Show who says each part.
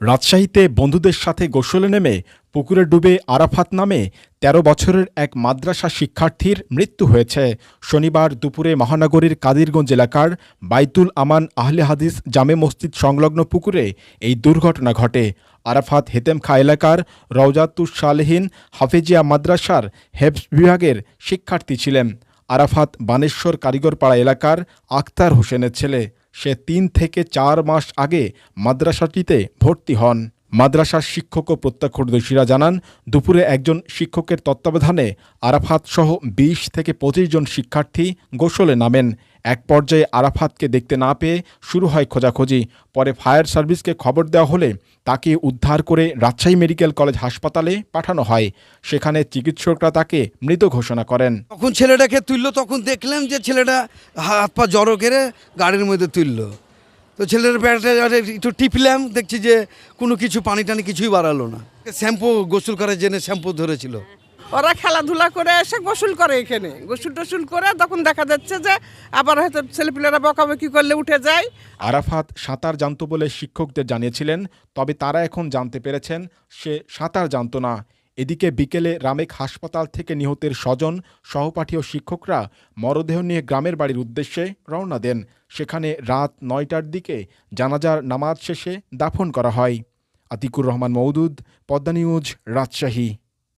Speaker 1: রাজশাহীতে বন্ধুদের সাথে গোসলে নেমে পুকুরে ডুবে আরাফাত নামে ১৩ বছরের এক মাদ্রাসা শিক্ষার্থীর মৃত্যু হয়েছে। শনিবার দুপুরে মহানগরীর কাদিরগঞ্জ এলাকার বাইতুল আমান আহলে হাদিস জামে মসজিদ সংলগ্ন পুকুরে এই দুর্ঘটনা ঘটে। আরাফাত হেতেমখা এলাকার রওজাতুস সালেহিন হাফেজিয়া মাদ্রাসার হেফজ বিভাগের শিক্ষার্থী ছিলেন। আরাফাত বানেশ্বর কারিগরপাড়া এলাকার আখতার হোসেনের ছেলে। সে ৩ থেকে ৪ মাস আগে মাদ্রাসাটিতে ভর্তি হন। মাদ্রাসার শিক্ষক ও প্রত্যক্ষদর্শীরা জানান, দুপুরে একজন শিক্ষকের তত্ত্বাবধানে আরাফাত সহ ২০ থেকে ২৫ জন শিক্ষার্থী গোসলে নামেন। এক পর্যায়ে আরাফাতকে দেখতে না পেয়ে শুরু হয় খোঁজাখুঁজি। পরে ফায়ার সার্ভিসকে খবর দেওয়া হলে তাকে উদ্ধার করে রাজশাহী মেডিকেল কলেজ হাসপাতালে পাঠানো হয়। সেখানে চিকিৎসকরা তাকে মৃত ঘোষণা করেন।
Speaker 2: তখন ছেলেটাকে তুললো, তখন দেখলাম যে ছেলেটা হাত পা জড়ো করে গাড়ির মধ্যে তুললো। তো ছেলের প্যান্টটা একটু টিপলাম, দেখছি যে কোনো কিছু পানি টানি কিছুই বাড়ালো না। শ্যাম্পু গোসল করার জন্য শ্যাম্পু ধরেছিল।
Speaker 3: ওরা খেলাধুলা করে এসে গোসল করে, এখানে গোসল টোসল করে তখন দেখা যাচ্ছে যে আবার হয়তো ছেলেপিলেরা বকাবকি করলে উঠে যায়।
Speaker 1: আরাফাত সাঁতার জানত বলে শিক্ষকদের জানিয়েছিলেন, তবে তারা এখন জানতে পেরেছেন সে সাঁতার জানত না। এদিকে বিকেলে রামেক হাসপাতাল থেকে নিহতের স্বজন, সহপাঠী ও শিক্ষকরা মরদেহ নিয়ে গ্রামের বাড়ির উদ্দেশ্যে রওনা দেন। সেখানে রাত ৯টার দিকে জানাজার নামাজ শেষে দাফন করা হয়। আতিকুর রহমান মওদুদ, পদ্মা নিউজ, রাজশাহী।